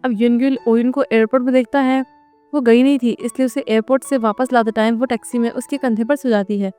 अब युनगिल ओयुन को एयरपोर्ट में देखता है। वो गई नहीं थी, इसलिए उसे एयरपोर्ट से वापस लाते टाइम वो टैक्सी में उसके कंधे पर सो जाती है।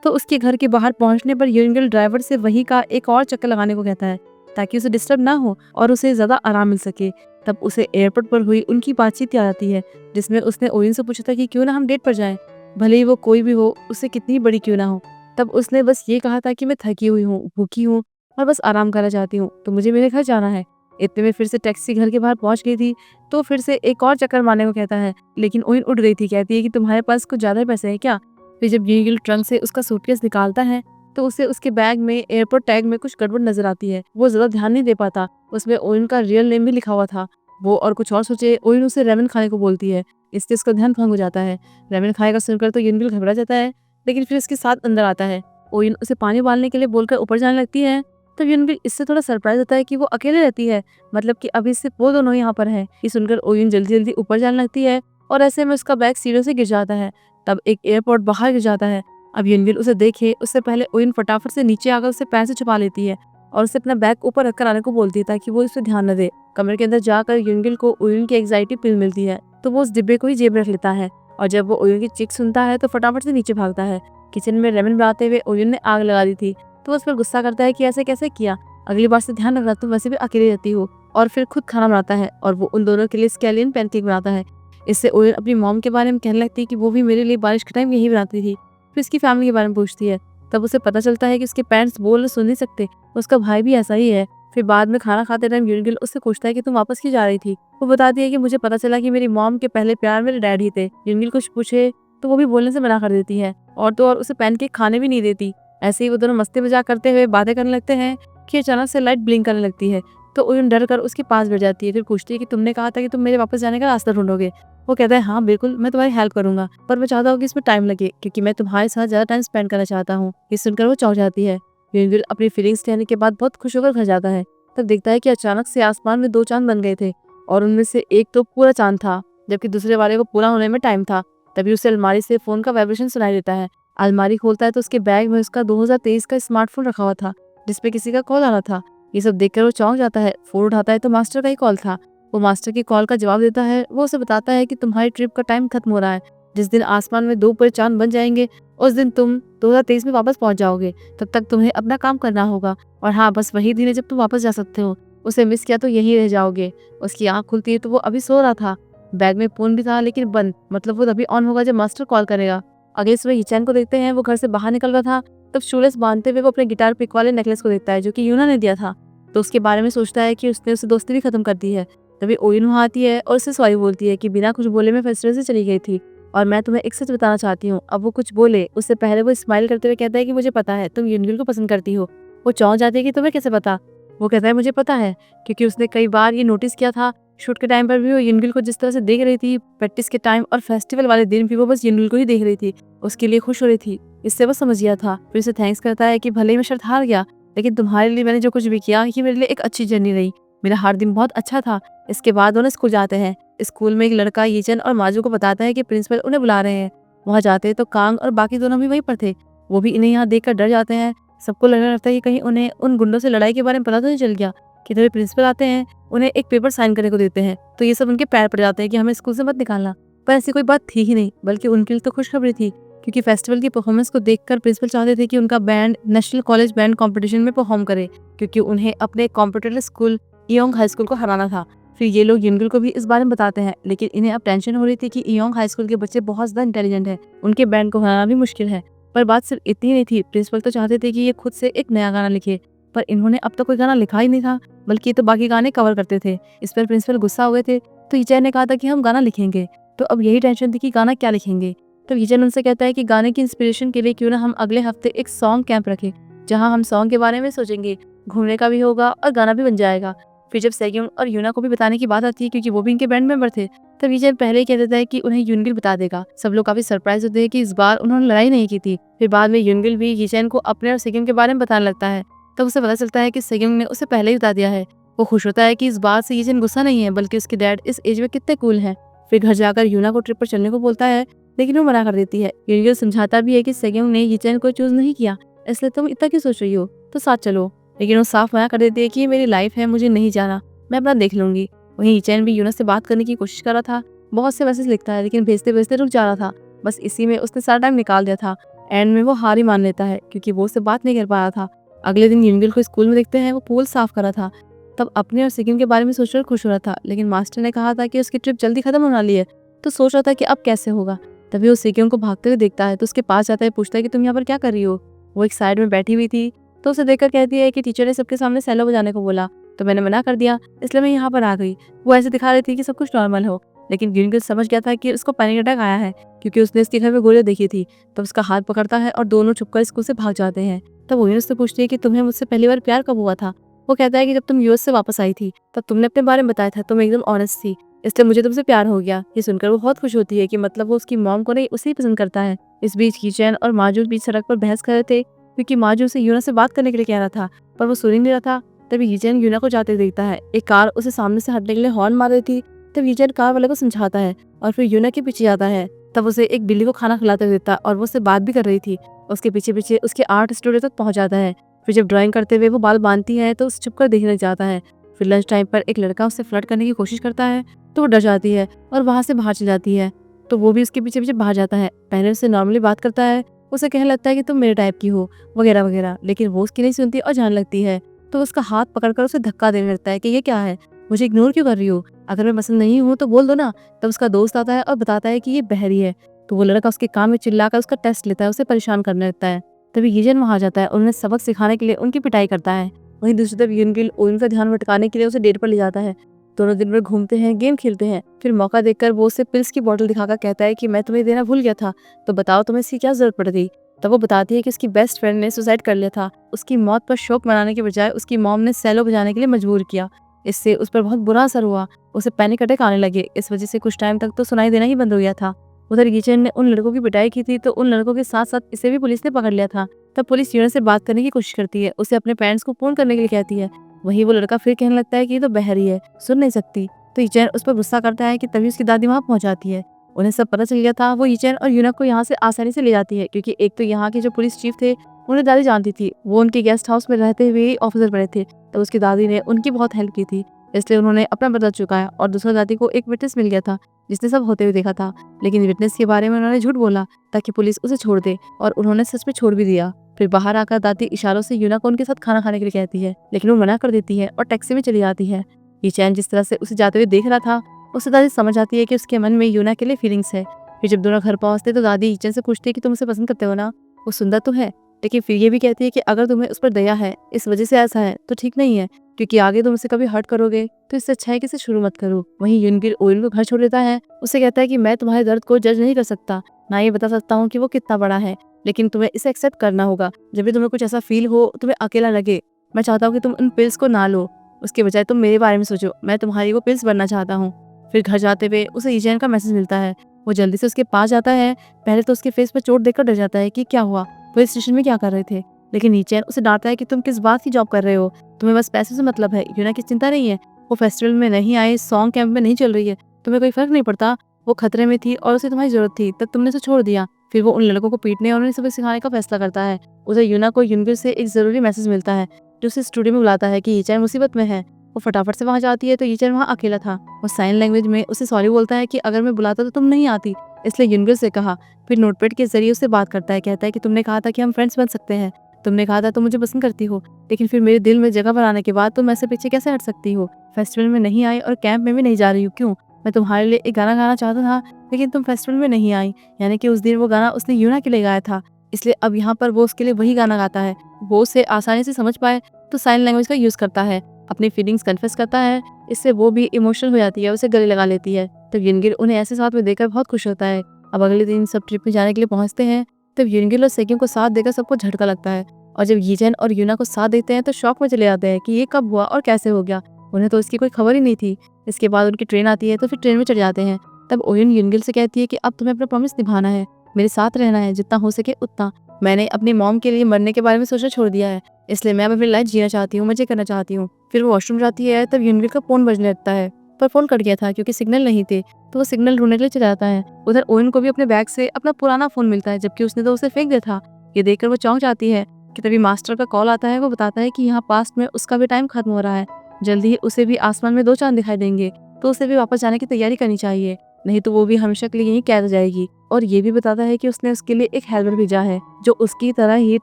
तो उसके घर के बाहर पहुंचने पर युनगिल ड्राइवर से वही का एक और चक्कर लगाने को कहता है ताकि उसे डिस्टर्ब ना हो और उसे ज्यादा आराम मिल सके। तब उसे एयरपोर्ट पर हुई उनकी बातचीत याद आती है, जिसमें उसने ओयुन से पूछा था कि क्यों ना हम डेट पर जाएं, भले ही वो कोई भी हो, उससे कितनी बड़ी क्यों ना हो। तब उसने बस ये कहा था कि मैं थकी हुई हूँ, भूखी हूँ और बस आराम करना चाहती हूँ, तो मुझे मेरे घर जाना है। इतने में फिर से टैक्सी घर के बाहर पहुंच गई थी, तो फिर से एक और चक्कर मारने को कहता है, लेकिन ओयुन उठ गई थी। कहती है कि तुम्हारे पास कुछ ज्यादा पैसे हैं क्या। फिर जब युनगिल ट्रंक से उसका सूटकेस निकालता है तो उसे उसके बैग में एयरपोर्ट टैग में कुछ गड़बड़ नजर आती है। वो ज्यादा ध्यान नहीं दे पाता, उसमें ओयुन का रियल नेम भी लिखा हुआ था। वो और कुछ और सोचे ओयुन उसे रेमन खाने को बोलती है, इससे उसका ध्यान भंग हो जाता है। रेमन खाएगा सुनकर तो युनगिल घबरा जाता है, लेकिन फिर उसके साथ अंदर आता है। ओयुन उसे पानी उबालने के लिए बोलकर ऊपर जाने लगती है। तब युनगिल इससे थोड़ा सरप्राइज होता है कि वो अकेले रहती है, मतलब कि अभी सिर्फ वो दोनों यहाँ पर हैं। ये सुनकर ओयुन जल्दी जल्दी ऊपर जाने लगती है और ऐसे में उसका बैग सीढ़ियों से गिर जाता है। तब एक एयरपोर्ट बाहर गिर जाता है। अब युनगिल उसे देखे उससे पहले ओयुन फटाफट से नीचे आकर उसे पैर से छुपा लेती है और उसे अपना बैग ऊपर रखकर आने को बोलती है ताकि वो इस पर ध्यान न दे। कमरे के अंदर जाकर युनगिल को ओयुन की एंग्जाइटी पिल मिलती है, तो वो उस डिब्बे को ही जेब में रख लेता है और जब वो ओयुन की चीख सुनता है तो फटाफट से नीचे भागता है। किचन में रेमन बनाते हुए ओयुन ने आग लगा दी थी, तो उस पर गुस्सा करता है कि ऐसे कैसे किया, अगली बार से ध्यान रखना, तुम वैसे भी अकेली रहती हो। और फिर खुद खाना बनाता है और वो उन दोनों के लिए स्कैलियन पैनकेक बनाता है। इससे ओयुन अपनी मॉम के बारे में कहने लगती है कि वो भी मेरे लिए बारिश के टाइम यही बनाती थी। फिर उसकी फैमिली के बारे में पूछती है। तब उसे पता चलता है कि उसके पेरेंट्स बोल और सुन नहीं सकते, उसका भाई भी ऐसा ही है। फिर बाद में खाना खाते टाइम युनगिल उससे पूछता है कि तुम वापस क्यों जा रही थी। वो बताती है कि मुझे पता चला कि मेरी मॉम के पहले प्यार मेरे डैड ही थे। युनगिल कुछ पूछे तो वो भी बोलने से मना कर देती है और तो और उसे पैनकेक खाने भी नहीं देती। ऐसे ही वो दोनों मस्ती मजाक करते हुए बातें करने लगते हैं कि अचानक से लाइट ब्लिंक करने लगती है। तो ओयुन डर कर उसके पास बैठ जाती है। फिर पूछती है कि तुमने कहा था कि तुम मेरे वापस जाने का रास्ता ढूंढोगे। वो कहता है हाँ बिल्कुल, मैं तुम्हारी हेल्प करूंगा, पर मैं चाहता हूँ कि इसमें टाइम लगे क्योंकि मैं तुम्हारे साथ ज्यादा टाइम स्पेंड करना चाहता हूँ। ये सुनकर वो चौंक जाती है। युनगिल अपनी फीलिंग्स कहने के बाद बहुत खुश होकर घर जाता है। तब देखता है कि अचानक से आसमान में दो चांद बन गए थे और उनमें से एक तो पूरा चांद था, जबकि दूसरे वाले को पूरा होने में टाइम था। तभी उसे अलमारी से फोन का वाइब्रेशन सुनाई देता है। अलमारी खोलता है तो उसके बैग में उसका 2023 का स्मार्टफोन रखा हुआ था, जिसपे किसी का कॉल आना था। ये सब देखकर वो चौंक जाता है। फोन उठाता है तो मास्टर का ही कॉल था। वो मास्टर की कॉल का जवाब देता है। वो उसे बताता है कि तुम्हारी ट्रिप का टाइम खत्म हो रहा है, जिस दिन आसमान में दो पूरे चांद बन जाएंगे उस दिन तुम 2023 में वापस पहुंच जाओगे। तब तक तुम्हें अपना काम करना होगा और हाँ, बस वही दिन है जब तुम वापस जा सकते हो। उसे मिस किया तो यहीं रह जाओगे। उसकी आंख खुलती है तो वो अभी सो रहा था। बैग में फोन भी था लेकिन बंद, मतलब वो तभी ऑन होगा जब मास्टर कॉल करेगा। अगले सुबह हिचैन को देखते हैं। वो घर से बाहर निकल रहा था, तब शूलेस बांधते हुए वो अपने गिटार पिक वाले नेकलेस को देखता है जो कि यूना ने दिया था। तो उसके बारे में सोचता है कि उसने उससे दोस्ती भी खत्म कर दी है। तभी ओयुन वहाँ आती है और उससे सॉरी बोलती है कि बिना कुछ बोले मैं फेस्टिवल से चली गई थी और मैं तुम्हें एक सच बताना चाहती हूँ। अब वो कुछ बोले उससे पहले वो स्माइल करते हुए कहता है कि मुझे पता है तुम युनगिल को पसंद करती हो। वो चौंक जाती है कि तुम्हें कैसे पता। वो कहता है मुझे पता है क्योंकि उसने कई बार ये नोटिस किया था। शूट के टाइम पर भी वो युनगिल को जिस तरह से देख रही थी, प्रैक्टिस के टाइम और फेस्टिवल वाले दिन भी वो बस युनगिल को ही देख रही थी, उसके लिए खुश हो रही थी। इससे वो समझ गया था। फिर उसे थैंक्स करता है कि भले ही मैं शर्त हार गया, लेकिन तुम्हारे लिए मैंने जो कुछ भी किया ये मेरे लिए एक अच्छी जर्नी रही। मेरा हर दिन बहुत अच्छा था। इसके बाद दोनों स्कूल जाते हैं। स्कूल में एक लड़का यीचन और माजू को बताता है कि प्रिंसिपल उन्हें बुला रहे हैं। वहाँ जाते हैं तो कांग और बाकी दोनों भी वहीं पर थे। वो भी इन्हें यहाँ देखकर डर जाते हैं। सबको लगने लगता है कि कहीं उन्हें उन गुंडों से लड़ाई के बारे में पता तो नहीं चल गया। कि तभी प्रिंसिपल आते हैं, उन्हें एक पेपर साइन करने को देते हैं, तो ये सब उनके पैर पड़ जाते हैं कि हमें स्कूल से मत निकालना। पर ऐसी कोई बात थी ही नहीं, बल्कि उनके लिए तो खुशखबरी थी क्योंकि फेस्टिवल की परफॉर्मेंस को देखकर प्रिंसिपल चाहते थे कि उनका band national college band competition में परफॉर्म करे, क्योंकि उन्हें अपने कॉम्पिटिटिव स्कूल इयोंग हाई स्कूल को हराना था। फिर ये लोग युनगिल को भी इस बारे में बताते हैं, लेकिन इन्हें अब टेंशन हो रही थी कि इयोंग हाई स्कूल के बच्चे बहुत ज्यादा इंटेलिजेंट है, उनके बैंड को हराना भी मुश्किल है। पर बात सिर्फ इतनी नहीं थी, प्रिंसिपल तो चाहते थे कि ये खुद से एक नया गाना लिखे, पर इन्होंने अब तक कोई गाना लिखा ही नहीं था, बल्कि ये तो बाकी गाने कवर करते थे। इस पर प्रिंसिपल गुस्सा हुए थे, तो ईचैन ने कहा था कि हम गाना लिखेंगे। तो अब यही टेंशन थी कि गाना क्या लिखेंगे। तो ईचैन उनसे कहता है कि गाने की इंस्पिरेशन के लिए क्यों ना हम अगले हफ्ते एक सॉन्ग कैंप रखें, जहां हम सॉन्ग के बारे में सोचेंगे, घूमने का भी होगा और गाना भी बन जाएगा। फिर जब सेग्यून और यूना को भी बताने की बात आती है क्योंकि वो भी इनके बैंड मेंबर थे, तब ईचैन पहले ही कह देता है कि उन्हें युनगिल बता देगा। सब लोग काफी सरप्राइज होते हैं कि इस बार उन्होंने लड़ाई नहीं की थी। फिर बाद में युनगिल भी ईचैन को अपने और सेग्यून के बारे में बताने लगता है। तब उसे पता चलता है कि सेग्यून ने उसे पहले ही बता दिया है। वो खुश होता है कि इस बार से ईचैन गुस्सा नहीं है, बल्कि उसके डैड इस एज में कितने कूल हैं। फिर घर जाकर यूना को ट्रिप पर चलने को बोलता है, लेकिन वो मना कर देती है। युनगिल समझाता भी है कि सेग्यून ने ईचैन को चूज नहीं किया, इसलिए तुम इतना क्यों सोच रही हो, तो साथ चलो। लेकिन वो साफ मना कर देती है कि ये मेरी लाइफ है, मुझे नहीं जाना, मैं अपना देख लूंगी। वहीं चैन भी यूनस से बात करने की कोशिश कर रहा था, बहुत से मैसेज लिखता है लेकिन भेजते भेजते रुक जा रहा था। बस इसी में उसने सारा टाइम निकाल दिया था। एंड में वो हार ही मान लेता है क्योंकि वो उससे बात नहीं कर पा रहा था। अगले दिन यूनगिल को स्कूल में देखते हैं, वो पूल साफ कर रहा था। तब अपने और सिक्किम के बारे में सोचकर खुश हो रहा था, लेकिन मास्टर ने कहा था कि उसकी ट्रिप जल्दी खत्म होने वाली है, तो सोच रहा था कि अब कैसे होगा। तभी वो सिक्किम को भागते हुए देखता है तो उसके पास जाता है, पूछता है कि तुम यहाँ पर क्या कर रही हो। वो एक साइड में बैठी हुई थी तो उसे देखकर कहती है कि टीचर ने सबके सामने सेलो बजाने को बोला, तो मैंने मना कर दिया, इसलिए मैं यहाँ पर आ गई। वो ऐसे दिखा रही थी कि सब कुछ नॉर्मल हो, लेकिन यूनगिल समझ गया था कि उसको पैनिक अटैक आया है क्योंकि उसने उसके घर में गोलियां देखी थी। तब उसका हाथ पकड़ता है और दोनों छुपकर स्कूल से भाग जाते हैं। तब वो उससे पूछती है कि तुम्हें मुझसे पहली बार प्यार कब हुआ था। वो कहता है कि जब तुम यूएस से वापस आई थी, तब तुमने अपने बारे में बताया था, तुम एकदम ऑनेस्ट थी, इसलिए मुझे तुमसे प्यार हो गया। ये सुनकर वो बहुत खुश होती है कि मतलब वो उसकी मॉम को नहीं, उसे ही पसंद करता है। इस बीच कीचैन और माजू बीच सड़क पर बहस कर रहे थे क्योंकि माजू उसे यूना से बात करने के लिए कह रहा था, पर वो सुन ही नहीं रहा था। तभी कीचैन यूना को जाते देखता है। एक कार उसे सामने से हटने के लिए हॉर्न मार रही थी। तब कीचैन कार वाले को समझाता है और फिर यूना के पीछे जाता है। तब उसे एक बिल्ली को खाना खिलाते हुए देता और वो उससे बात भी कर रही थी। उसके पीछे पीछे उसके आर्ट स्टूडियो तक पहुंच जाता है। फिर जब ड्राइंग करते हुए वो बाल बांधती है तो उसे छुपकर देखने लग जाता है। फिर लंच टाइम पर एक लड़का उससे फ्लर्ट करने की कोशिश करता है तो वो डर जाती है और वहां से बाहर चली जाती है। तो वो भी उसके पीछे पीछे बाहर जाता है। पहले उससे नॉर्मली बात करता है, उसे कहने लगता है कि तुम मेरे टाइप की हो वगैरह वगैरह, लेकिन वो उसकी नहीं सुनती और जाने लगती है। तो उसका हाथ पकड़कर उसे धक्का देने लगता है कि ये क्या है, मुझे इग्नोर क्यों कर रही हो, अगर मैं पसंद नहीं हूँ तो बोल दो ना। तब उसका दोस्त आता है और बताता है कि ये बहरी है। तो वो लड़का उसके कान में चिल्लाकर उसका टेस्ट लेता है, उसे परेशान करने लगता है। तभी गिजन वहां जाता है और उन्हें सबक सिखाने के लिए उनकी पिटाई करता है। वहीं दूसरी तरफ यूनगिल ओइन का ध्यान भटकाने के लिए उसे डेट पर ले जाता है। दोनों दिन भर घूमते हैं, गेम खेलते हैं। फिर मौका देखकर वो उसे पिल्स की बोतल दिखाकर कहता है कि मैं तुम्हें देना भूल गया था, तो बताओ तुम्हें इसकी क्या जरूरत पड़ गई। तब वो बताती है कि उसकी बेस्ट फ्रेंड ने सुसाइड कर लिया था। उसकी मौत पर शोक मनाने के बजाय उसकी मॉम ने सेलो बजाने के लिए मजबूर किया। इससे उस पर बहुत बुरा असर हुआ, उसे पैनिक अटैक आने लगे। इस वजह से कुछ टाइम तक तो सुनाई देना ही बंद हो गया था। उधर गिचन ने उन लड़कों की पिटाई की थी तो उन लड़कों के साथ साथ इसे भी पुलिस ने पकड़ लिया था। तब पुलिस यूना से बात करने की कोशिश करती है, उसे अपने पेरेंट्स को फोन करने के लिए कहती है। वहीं वो लड़का फिर कहने लगता है कि ये तो बहरी है, सुन नहीं सकती। तो ईचैन उस पर गुस्सा करता है कि तभी उसकी दादी वहां पहुंच जाती है। उन्हें सब पता चल गया था। वो ईचैन और यूना को यहाँ से आसानी से ले जाती है क्योंकि एक तो यहाँ के जो पुलिस चीफ थे उन्हें दादी जानती थी, वो उनके गेस्ट हाउस में रहते हुए ही ऑफिसर बने थे। तब उसकी दादी ने उनकी बहुत हेल्प की थी, इसलिए उन्होंने अपना बदला चुकाया। और दूसरा दादी को एक विटनेस मिल गया था जिसने सब होते हुए देखा था, लेकिन विटनेस के बारे में उन्होंने झूठ बोला ताकि पुलिस उसे छोड़ दे, और उन्होंने सच में छोड़ भी दिया। फिर बाहर आकर दादी इशारों से यूना को उनके साथ खाना खाने के लिए कहती है, लेकिन वो मना कर देती है और टैक्सी में चली जाती है। ये चैन जिस तरह से उसे जाते हुए देख रहा था, उससे दादी समझ आती है कि उसके मन में यूना के लिए फीलिंग्स है। फिर जब दोनों घर पहुंचते तो दादी ईचन से पूछती है कि तुम उसे पसंद करते हो ना, वो सुंदर तो है, लेकिन फिर ये भी कहती है कि अगर तुम्हें उस पर दया है, इस वजह से ऐसा है, तो ठीक नहीं है, क्योंकि आगे तुम उसे कभी हर्ट करोगे तो इससे अच्छा है कि इसे शुरू मत करो। वहीं यूनगिल ओइन को घर छोड़ देता है। उसे कहता है कि मैं तुम्हारे दर्द को जज नहीं कर सकता, ना ये बता सकता हूँ कि वो कितना बड़ा है, लेकिन तुम्हें इसे एक्सेप्ट करना होगा। जब भी तुम्हें कुछ ऐसा फील हो, तुम्हें अकेला लगे, मैं चाहता हूँ कि तुम उन पिल्स को ना लो, उसके बजाय तुम मेरे बारे में सोचो, मैं तुम्हारी वो पिल्स बनना चाहता हूँ। फिर घर जाते हुए उसे ईचैन का मैसेज मिलता है। वो जल्दी से उसके पास जाता है। पहले तो उसके फेस पर चोट देखकर डर जाता है कि क्या हुआ, पुलिस स्टेशन में क्या कर रहे थे, लेकिन ईचैन उसे डांटता है कि तुम किस बात की जॉब कर रहे हो, तुम्हें बस पैसे से मतलब है, यूना की चिंता नहीं है, वो फेस्टिवल में नहीं आए, सॉन्ग कैंप में नहीं चल रही है, तुम्हें कोई फर्क नहीं पड़ता, वो खतरे में थी और उसे तुम्हारी जरूरत थी, तब तुमने उसे छोड़ दिया। फिर वो उन लड़कों को पीटने और उन्हें सबक सिखाने का फैसला करता है। उधर यूना को यूनगिल से एक जरूरी मैसेज मिलता है जो उसे स्टूडियो में बुलाता है कि ईचैन मुसीबत में है। वो फटाफट से वहां जाती है तो ईचैन वहां अकेला था। वो साइन लैंग्वेज में उसे सॉरी बोलता है कि अगर मैं बुलाता तो तुम नहीं आती, इसलिए यूनगिल से कहा। फिर नोटपैड के जरिए उससे बात करता है, कहता है कि तुमने कहा था कि हम फ्रेंड्स बन सकते हैं, तुमने कहा था तुम मुझे पसंद करती हो, लेकिन फिर मेरे दिल में जगह बनाने के बाद तुम ऐसे पीछे कैसे हट सकती हो, फेस्टिवल में नहीं आई और कैंप में भी नहीं जा रही हूँ, क्यों, मैं तुम्हारे लिए एक गाना गाना चाहता था लेकिन तुम फेस्टिवल में नहीं आई, यानी कि उस दिन वो गाना उसने यूना के लिए गाया था, इसलिए अब यहाँ पर वो उसके लिए वही गाना गाता है। वो उसे आसानी से समझ पाए तो साइन लैंग्वेज का यूज करता है, अपनी फीलिंग्स कन्फेस करता है, इससे वो भी इमोशनल हो जाती है, उसे गले लगा लेती है। तब यूनगिल उन्हें ऐसे साथ में देखकर बहुत खुश होता है। अब अगले दिन सब ट्रिप में जाने के लिए पहुंचते हैं। तब यूनगिल और सेकिम को साथ देकर सबको झटका लगता है, और जब यीचैन और यूना को साथ देते हैं तो शॉक में चले जाते हैं कि ये कब हुआ और कैसे हो गया, उन्हें तो इसकी कोई खबर ही नहीं थी। इसके बाद उनकी ट्रेन आती है तो फिर ट्रेन में चढ़ जाते हैं। तब ओयन यूनगिल से कहती है कि अब तुम्हें अपना प्रॉमिस निभाना है, मेरे साथ रहना है, जितना हो सके उतना। मैंने अपनी मॉम के लिए मरने के बारे में सोचना छोड़ दिया है, इसलिए मैं अब अपनी लाइफ जीना चाहती हूँ, मजे करना चाहती हूँ। फिर वो वॉशरूम जाती है। तब यूनगिल का फोन बजने लगता है, पर फोन कट गया था क्योंकि सिग्नल नहीं थे, तो वो सिग्नल ढूंढने के लिए चला जाता है। उधर ओयन को भी अपने बैग से अपना पुराना फोन मिलता है, जबकि उसने तो उसे फेंक दिया था। ये देखकर वो चौंक जाती है कि तभी मास्टर का कॉल आता है। वो बताता है कि यहाँ पास्ट में उसका भी टाइम खत्म हो रहा है, जल्दी ही उसे भी आसमान में 2 चांद दिखाई देंगे। तो उसे भी वापस जाने की तैयारी करनी चाहिए, नहीं तो वो भी हमेशा के लिए यहीं कैद हो जाएगी। और ये भी बताता है कि उसने उसके लिए एक हेल्पर भेजा है जो उसकी तरह ही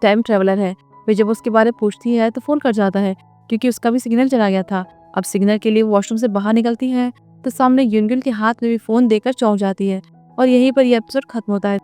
टाइम ट्रेवलर है। वे जब उसके बारे में पूछती है तो फोन कर जाता है क्योंकि उसका भी सिग्नल चला गया था। अब सिग्नल के लिए वो वॉशरूम से बाहर निकलती है तो सामने यूनगिल के हाथ में भी फोन देकर चौंक जाती है और यहीं पर यह एपिसोड खत्म होता है।